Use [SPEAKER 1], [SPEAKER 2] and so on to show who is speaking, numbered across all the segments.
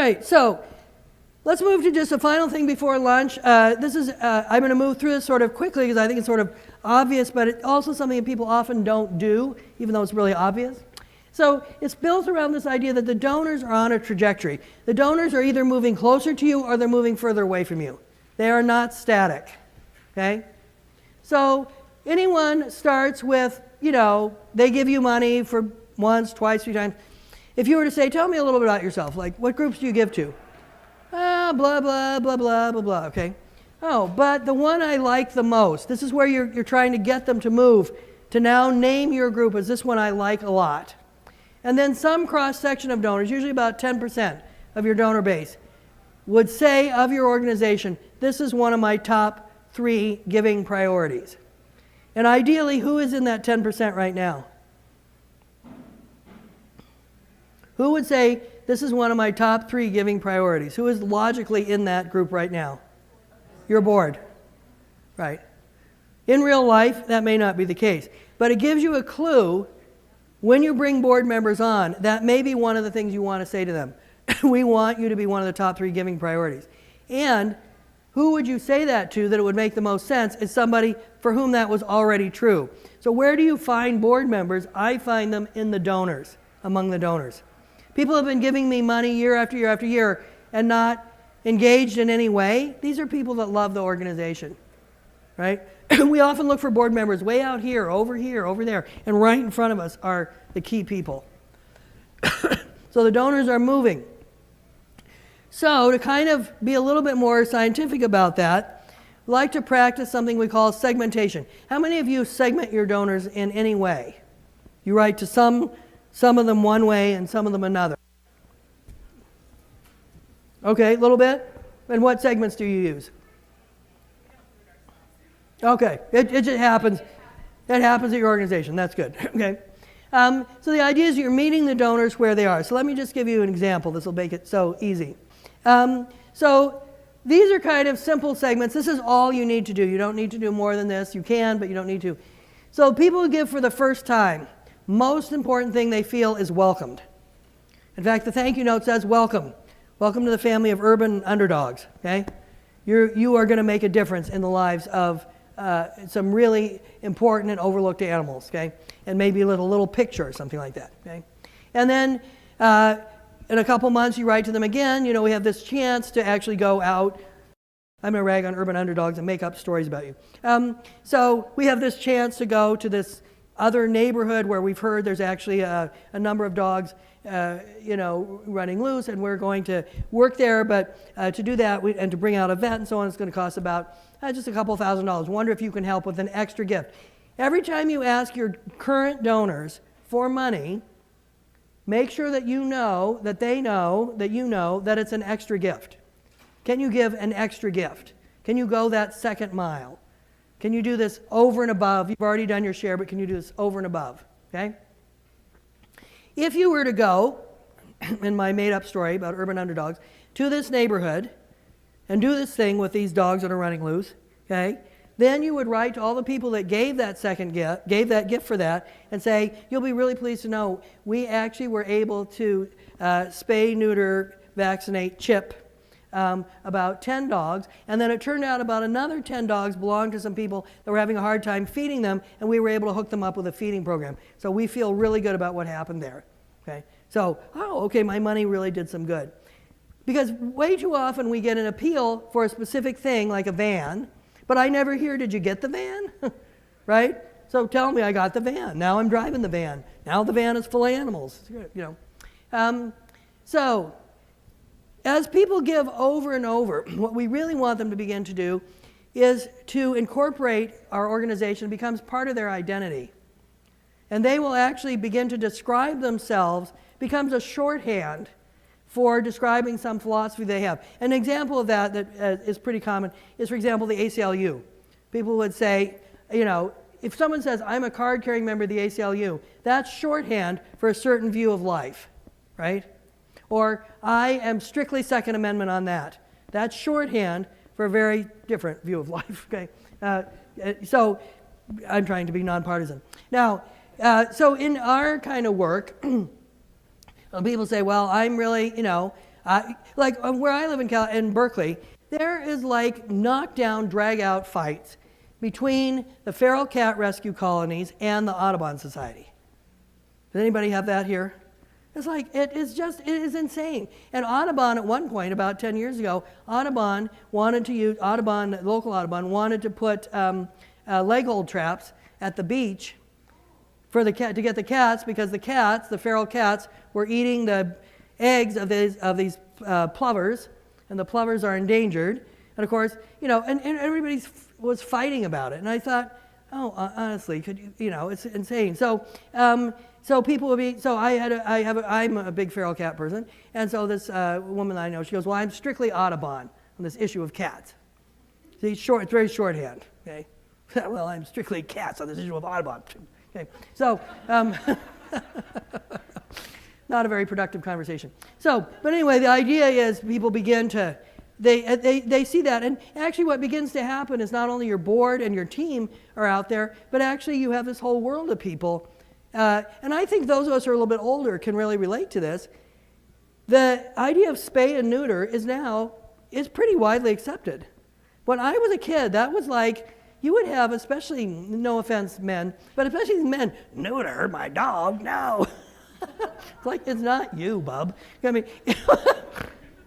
[SPEAKER 1] right, so let's move to just a final thing before lunch. I'm going to move through this sort of quickly because I think it's sort of obvious, but it's also something that people often don't do, even though it's really obvious. So it's built around this idea that the donors are on a trajectory. The donors are either moving closer to you or they're moving further away from you. They are not static, okay? So anyone starts with, they give you money for once, twice, 3 times. If you were to say, tell me a little bit about yourself, like what groups do you give to? Blah, blah, blah, blah, blah, blah, okay? Oh, but the one I like the most, this is where you're trying to get them to move, to now name your group as this one I like a lot. And then some cross-section of donors, usually about 10% of your donor base, would say of your organization, this is one of my top 3 giving priorities. And ideally, who is in that 10% right now? Who would say, this is one of my top 3 giving priorities? Who is logically in that group right now? Your board, right? In real life, that may not be the case. But it gives you a clue when you bring board members on, that may be one of the things you want to say to them. We want you to be one of the top 3 giving priorities. And who would you say that to that it would make the most sense is somebody for whom that was already true. So where do you find board members? I find them in the donors, among the donors. People have been giving me money year after year after year and not engaged in any way. These are people that love the organization, right? We often look for board members way out here, over there, and right in front of us are the key people. So the donors are moving. So to kind of be a little bit more scientific about that, we like to practice something we call segmentation. How many of you segment your donors in any way? You write to some of them one way and some of them another. Okay, a little bit? And what segments do you use? Okay, it just happens. That happens at your organization. That's good. Okay. So the idea is you're meeting the donors where they are. So let me just give you an example. This will make it so easy. So these are kind of simple segments. This is all you need to do. You don't need to do more than this. You can, but you don't need to. So people who give for the first time, most important thing they feel is welcomed. In fact, the thank you note says welcome. Welcome to the family of urban underdogs. Okay, you are going to make a difference in the lives of some really important and overlooked animals, okay? And maybe a little picture or something like that, okay? And then in a couple months, you write to them again, we have this chance to actually go out. I'm going to rag on urban underdogs and make up stories about you. So we have this chance to go to this other neighborhood where we've heard there's actually a number of dogs running loose, and we're going to work there, but to do that and to bring out a vet and so on, it's going to cost about just a couple $1,000s. Wonder if you can help with an extra gift. Every time you ask your current donors for money, make sure that you know that they know that you know that it's an extra gift. Can you give an extra gift? Can you go that second mile? Can you do this over and above? You've already done your share, but can you do this over and above? Okay? If you were to go, in my made-up story about urban underdogs, to this neighborhood and do this thing with these dogs that are running loose, okay, then you would write to all the people that gave that second gift, gave that gift for that, and say, you'll be really pleased to know we actually were able to spay, neuter, vaccinate, chip about 10 dogs, and then it turned out about another 10 dogs belonged to some people that were having a hard time feeding them, and we were able to hook them up with a feeding program. So we feel really good about what happened there. Okay? So, okay, my money really did some good. Because way too often we get an appeal for a specific thing, like a van, but I never hear, did you get the van? Right? So tell me I got the van. Now I'm driving the van. Now the van is full of animals. So as people give over and over, what we really want them to begin to do is to incorporate our organization. It becomes part of their identity. And they will actually begin to describe themselves, becomes a shorthand for describing some philosophy they have. An example of that is pretty common is, for example, the ACLU. People would say, if someone says, I'm a card-carrying member of the ACLU, that's shorthand for a certain view of life, right? Or I am strictly Second Amendment on that. That's shorthand for a very different view of life, okay? So I'm trying to be nonpartisan. Now, so in our kind of work, people say, well, I'm really, Like where I live in Berkeley, there is like knockdown, drag-out fights between the feral cat rescue colonies and the Audubon Society. Does anybody have that here? It's like, it is insane. And Audubon at one point, about 10 years ago, local Audubon wanted to put leg hold traps at the beach for the cat, to get the cats, because the feral cats, were eating the eggs of these plovers, and the plovers are endangered. And of course, and everybody was fighting about it. And I thought, oh, honestly, could you, it's insane. So people would be, I'm a big feral cat person, and so this woman I know, she goes, well, I'm strictly Audubon on this issue of cats. See, it's very shorthand, okay? Well, I'm strictly cats on this issue of Audubon. Okay, so, not a very productive conversation. So, but anyway, the idea is people begin to, they see that, and actually what begins to happen is not only your board and your team are out there, but actually you have this whole world of people. And I think those of us who are a little bit older can really relate to this. The idea of spay and neuter is pretty widely accepted. When I was a kid, that was like, you would have, especially, no offense men, but especially men, neuter my dog, no. It's like, it's not you, bub. I mean,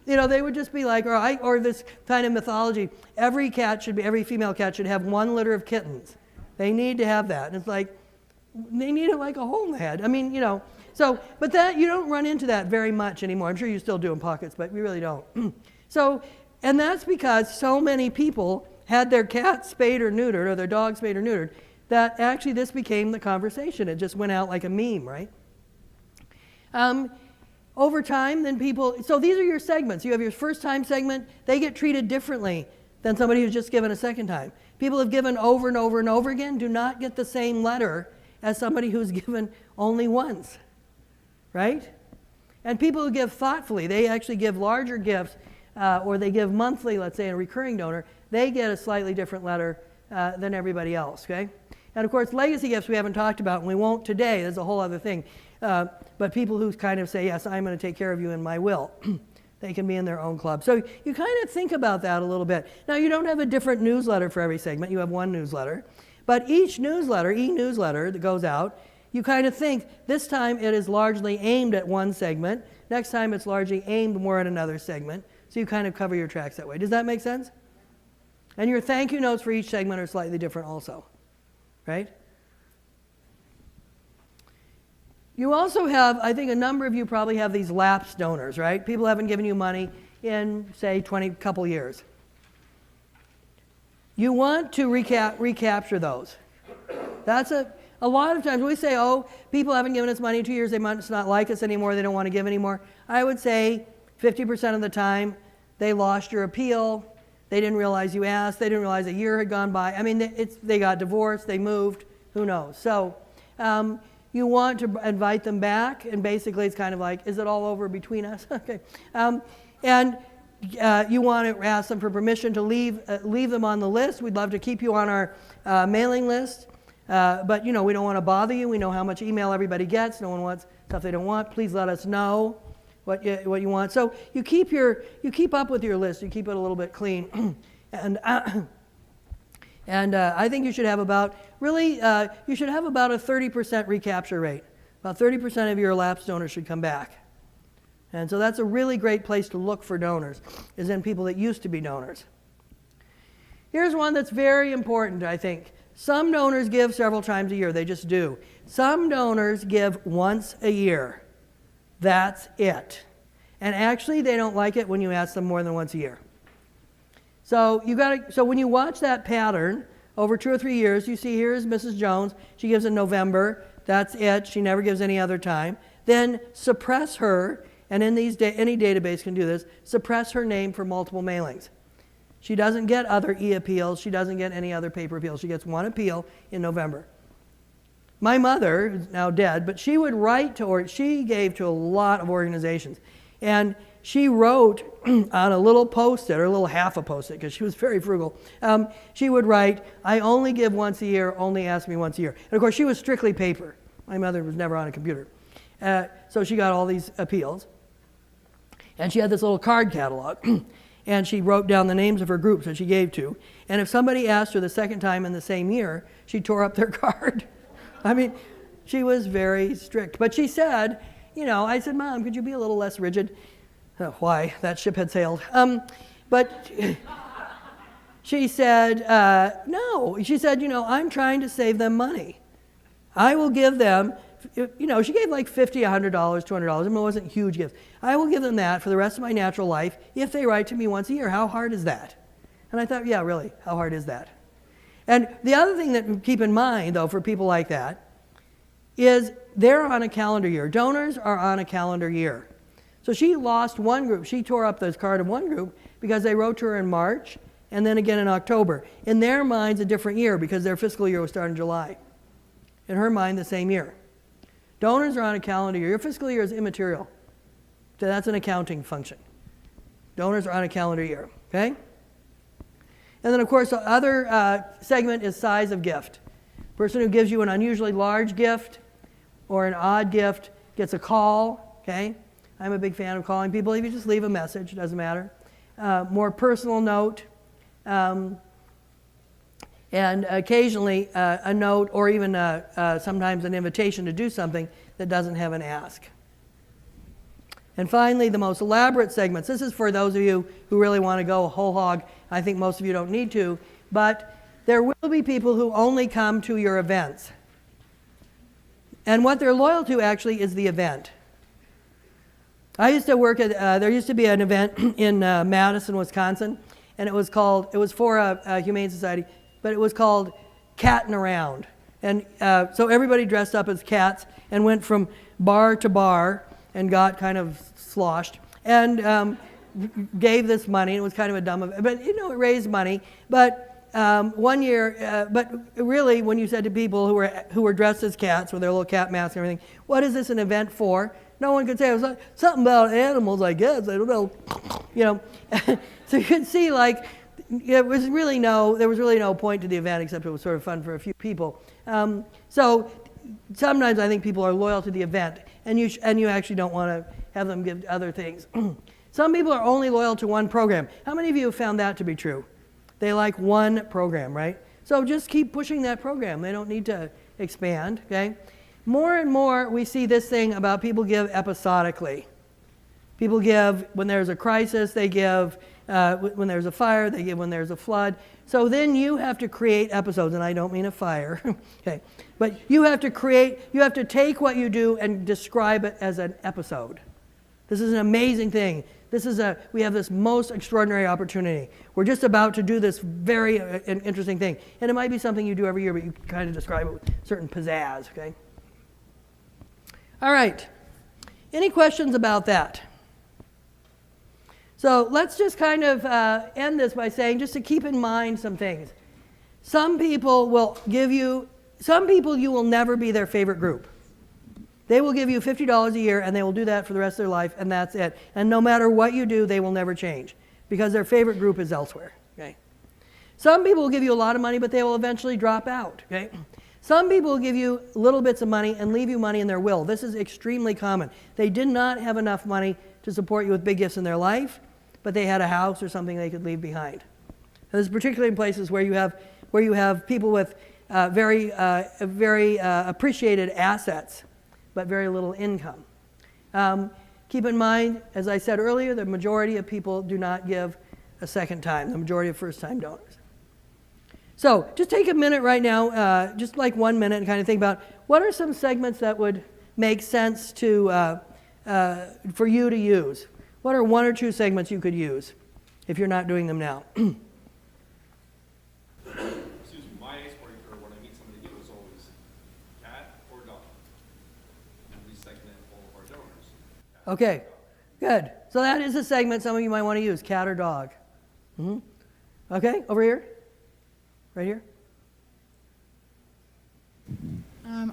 [SPEAKER 1] they would just be like, or this kind of mythology, every female cat should have one litter of kittens. They need to have that. And it's like, they need it like a hole in the head. I mean, but that, you don't run into that very much anymore. I'm sure you still do in pockets, but we really don't. And that's because so many people had their cat spayed or neutered, or their dog spayed or neutered, that actually this became the conversation. It just went out like a meme, right? Over time, then so these are your segments. You have your first time segment. They get treated differently than somebody who's just given a second time. People who have given over and over and over again do not get the same letter as somebody who's given only once, right? And people who give thoughtfully, they actually give larger gifts, or they give monthly, let's say, a recurring donor, they get a slightly different letter than everybody else, okay? And of course, legacy gifts we haven't talked about, and we won't today. There's a whole other thing. But people who kind of say, yes, I'm going to take care of you in my will, they can be in their own club. So you kind of think about that a little bit. Now, you don't have a different newsletter for every segment. You have one newsletter. But each newsletter, e-newsletter that goes out, you kind of think, this time it is largely aimed at one segment. Next time it's largely aimed more at another segment. So you kind of cover your tracks that way. Does that make sense? And your thank you notes for each segment are slightly different also, right? You also have, I think a number of you probably have these lapsed donors, right? People haven't given you money in, say, couple years. You want to recapture those. That's a lot of times we say, oh, people haven't given us money in 2 years, they must not like us anymore, they don't want to give anymore. I would say 50% of the time they lost your appeal, they didn't realize you asked, they didn't realize a year had gone by. I mean, they got divorced, they moved, who knows. So you want to invite them back, and basically it's kind of like, is it all over between us? Okay. You want to ask them for permission to leave them on the list. We'd love to keep you on our mailing list, but we don't want to bother you. We know how much email everybody gets. No one wants stuff they don't want. Please let us know what you want. So you keep up with your list. You keep it a little bit clean, and I think you should have about a 30% recapture rate. About 30% of your lapsed donors should come back. And so that's a really great place to look for donors, is in people that used to be donors. Here's one that's very important, I think. Some donors give several times a year. They just do. Some donors give once a year. That's it. And actually, they don't like it when you ask them more than once a year. So when you watch that pattern over 2 or 3 years, you see here's Mrs. Jones. She gives in November. That's it. She never gives any other time. Then suppress her. And in any database can do this, suppress her name for multiple mailings. She doesn't get other e-appeals. She doesn't get any other paper appeals. She gets one appeal in November. My mother, who's now dead, but she would write she gave to a lot of organizations. And she wrote on a little Post-it, or a little half a Post-it, because she was very frugal. She would write, I only give once a year, only ask me once a year. And of course, she was strictly paper. My mother was never on a computer. So she got all these appeals. And she had this little card catalog. And she wrote down the names of her groups that she gave to. And if somebody asked her the second time in the same year, she tore up their card. I mean, she was very strict. But she said, I said, Mom, could you be a little less rigid? Oh, why? That ship had sailed. But she said, no. She said, I'm trying to save them money. I will give them, she gave like $50, $100, $200. I mean, it wasn't huge gifts. I will give them that for the rest of my natural life if they write to me once a year. How hard is that? And I thought, yeah, really, how hard is that? And the other thing that we keep in mind, though, for people like that, is they're on a calendar year. Donors are on a calendar year. So she lost one group. She tore up this card of one group because they wrote to her in March and then again in October. In their minds, a different year because their fiscal year was starting in July. In her mind, the same year. Donors are on a calendar year. Your fiscal year is immaterial. So that's an accounting function. Donors are on a calendar year, okay? And then, of course, the other segment is size of gift. Person who gives you an unusually large gift or an odd gift gets a call, okay? I'm a big fan of calling people. If you just leave a message, it doesn't matter. More personal note, and occasionally a note or even sometimes an invitation to do something that doesn't have an ask. And finally, the most elaborate segments. This is for those of you who really want to go whole hog. I think most of you don't need to, but there will be people who only come to your events. And what they're loyal to actually is the event. I used to work at, there used to be an event in Madison, Wisconsin, and it was for a humane society, but it was called Cattin' Around. And so everybody dressed up as cats and went from bar to bar and got kind of sloshed and gave this money. It was kind of a dumb event, but it raised money. But one year, but really when you said to people who were dressed as cats with their little cat masks and everything, what is this an event for? No one could say. It was like something about animals, I guess. I don't know. So you can see, like, there was really no point to the event except it was sort of fun for a few people. So sometimes I think people are loyal to the event, and you actually don't want to have them give other things. Some people are only loyal to one program. How many of you have found that to be true? They like one program, right? So just keep pushing that program. They don't need to expand, okay? More and more we see this thing about people give episodically. People give when there's a crisis, they give when there's a fire, they give when there's a flood. So then you have to create episodes, and I don't mean a fire, okay? But you have to take what you do and describe it as an episode. This is an amazing thing. We have this most extraordinary opportunity. We're just about to do this very interesting thing. And it might be something you do every year, but you kind of describe it with certain pizzazz, okay? All right. Any questions about that? So let's just kind of end this by saying, just to keep in mind some things. Some people you will never be their favorite group. They will give you $50 a year, and they will do that for the rest of their life, and that's it. And no matter what you do, they will never change, because their favorite group is elsewhere. Okay? Some people will give you a lot of money, but they will eventually drop out. Okay? Some people will give you little bits of money and leave you money in their will. This is extremely common. They did not have enough money to support you with big gifts in their life, but they had a house or something they could leave behind. And this is particularly in places where you have people with very appreciated assets, but very little income. Keep in mind, as I said earlier, the majority of people do not give a second time, the majority of first-time donors. So just take a minute right now, just like 1 minute, and kind of think about what are some segments that would make sense for you to use. What are 1 or 2 segments you could use if you're not doing them now?
[SPEAKER 2] My icebreaker when I meet somebody new is always cat or dog. And we segment all of our donors.
[SPEAKER 1] Okay, good. So that is a segment some of you might want to use, cat or dog. Mm-hmm. Okay, over here. Right here.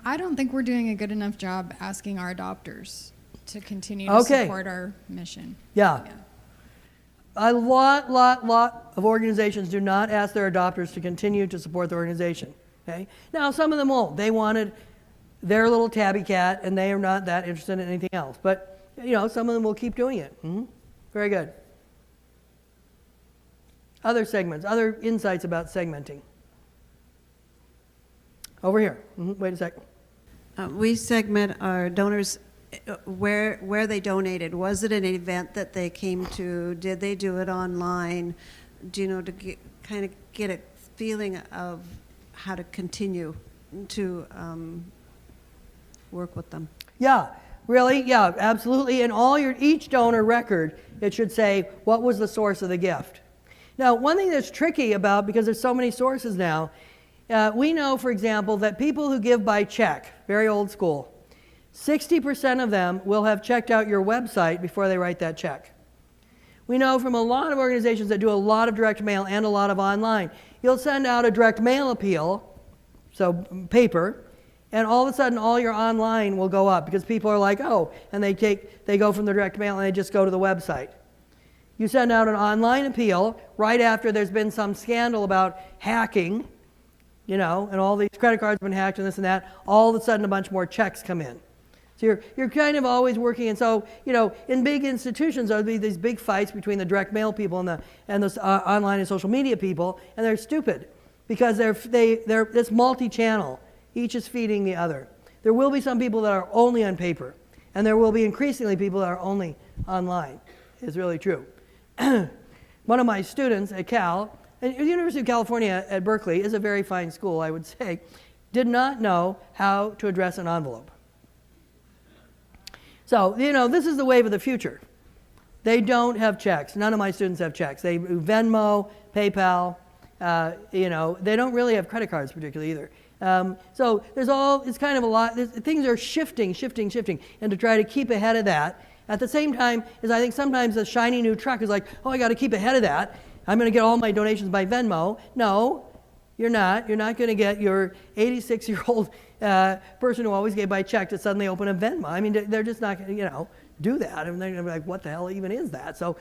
[SPEAKER 3] I don't think we're doing a good enough job asking our adopters to continue to support our mission.
[SPEAKER 1] Yeah. A lot of organizations do not ask their adopters to continue to support the organization. Okay. Now, some of them won't. They wanted their little tabby cat, and they are not that interested in anything else. But, some of them will keep doing it. Mm-hmm. Very good. Other segments, other insights about segmenting. Over here. Wait a second.
[SPEAKER 4] We segment our donors where they donated. Was it an event that they came to? Did they do it online? Do you know, to kind of get a feeling of how to continue to work with them?
[SPEAKER 1] Yeah, really? Yeah, absolutely. In each donor record, it should say, what was the source of the gift? Now, one thing that's tricky about, because there's so many sources now, we know, for example, that people who give by check, very old school, 60% of them will have checked out your website before they write that check. We know from a lot of organizations that do a lot of direct mail and a lot of online, you'll send out a direct mail appeal, so paper, and all of a sudden all your online will go up because people are like, oh, and they go from the direct mail and they just go to the website. You send out an online appeal right after there's been some scandal about hacking, and all these credit cards have been hacked and this and that, all of a sudden a bunch more checks come in. So you're kind of always working, and so, in big institutions there'll be these big fights between the direct mail people and the online and social media people, and they're stupid because it's multi-channel. Each is feeding the other. There will be some people that are only on paper, and there will be increasingly people that are only online. It's really true. One of my students at Cal, and the University of California at Berkeley is a very fine school, I would say, did not know how to address an envelope. So, this is the wave of the future. They don't have checks. None of my students have checks. They Venmo, PayPal, they don't really have credit cards particularly either. So it's kind of a lot, things are shifting, and to try to keep ahead of that, at the same time as I think sometimes the shiny new truck is like, oh, I got to keep ahead of that. I'm going to get all my donations by Venmo. No, you're not. You're not going to get your 86-year-old person who always gave by check to suddenly open a Venmo. I mean, they're just not going to, do that. And they're going to be like, what the hell even is that? So,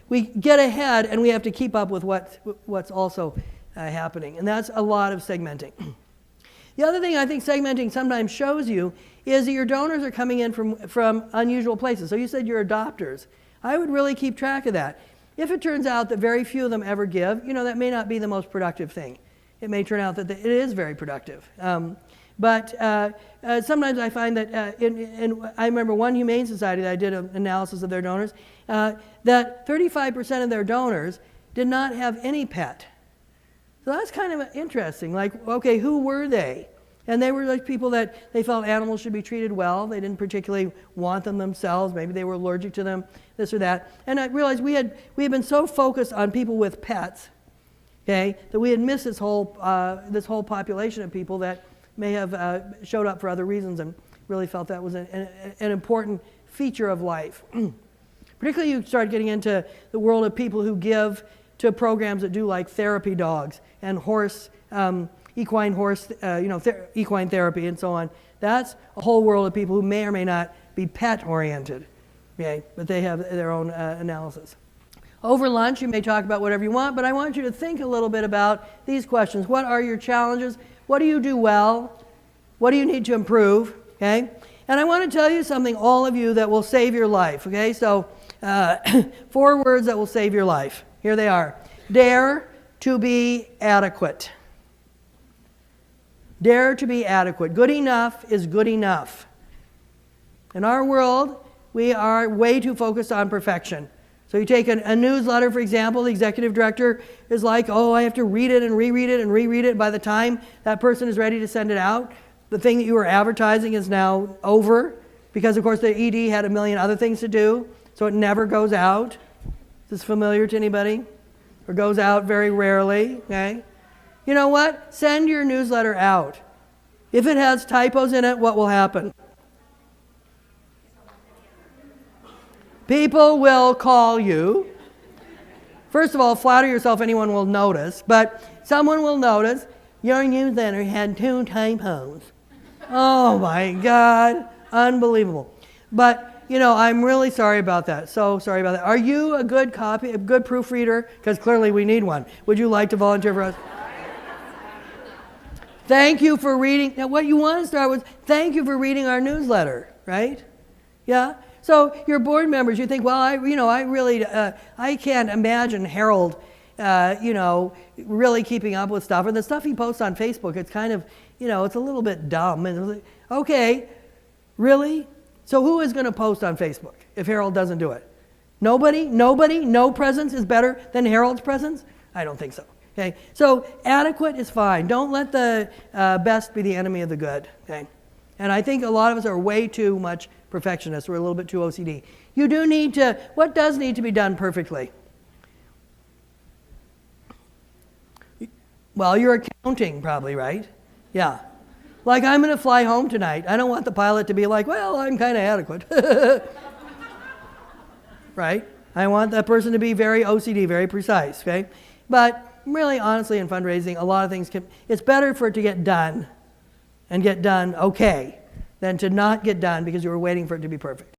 [SPEAKER 1] we get ahead, and we have to keep up with what's also happening. And that's a lot of segmenting. The other thing I think segmenting sometimes shows you is that your donors are coming in from unusual places. So you said your adopters. I would really keep track of that. If it turns out that very few of them ever give, that may not be the most productive thing. It may turn out that it is very productive. But sometimes I find that, I remember one humane society that I did an analysis of their donors, that 35% of their donors did not have any pet. So that's kind of interesting. Like, okay, who were they? And they were like people that they felt animals should be treated well. They didn't particularly want them themselves. Maybe they were allergic to them, this or that. And I realized we had been so focused on people with pets, okay, that we had missed this whole population of people that may have showed up for other reasons and really felt that was an important feature of life. Particularly you start getting into the world of people who give to programs that do like therapy dogs and equine therapy and so on. That's a whole world of people who may or may not be pet oriented, okay, but they have their own analysis. Over lunch, you may talk about whatever you want, but I want you to think a little bit about these questions. What are your challenges? What do you do well? What do you need to improve? Okay? And I want to tell you something, all of you, that will save your life. Okay? So 4 words that will save your life. Here they are. Dare to be adequate. Dare to be adequate. Good enough is good enough. In our world, we are way too focused on perfection. So you take a newsletter, for example, the executive director is like, oh, I have to read it and reread it and reread it. By the time that person is ready to send it out, the thing that you were advertising is now over because, of course, the ED had a million other things to do, so it never goes out. Is this familiar to anybody? Or goes out very rarely, okay? You know what? Send your newsletter out. If it has typos in it, what will happen? People will call you. First of all, flatter yourself anyone will notice, but someone will notice your newsletter had 2 typos. Oh my God, unbelievable. But, I'm really sorry about that, so sorry about that. Are you a good proofreader? Because clearly we need one. Would you like to volunteer for us? Thank you for reading. Now what you want to start with, thank you for reading our newsletter, right? Yeah? So your board members, you think, well, I can't imagine Harold, really keeping up with stuff. And the stuff he posts on Facebook, it's kind of, it's a little bit dumb. And it's like, okay, really? So who is going to post on Facebook if Harold doesn't do it? Nobody? No presence is better than Harold's presence? I don't think so. Okay, so adequate is fine. Don't let the best be the enemy of the good. Okay, and I think a lot of us are way too much perfectionists. We're a little bit too OCD. You do need to. What does need to be done perfectly? Well, your accounting probably, right? Yeah. Like, I'm going to fly home tonight. I don't want the pilot to be like, well, I'm kind of adequate. Right? I want that person to be very OCD, very precise. Okay, but really, honestly, in fundraising, a lot of things it's better for it to get done and get done okay than to not get done because you were waiting for it to be perfect.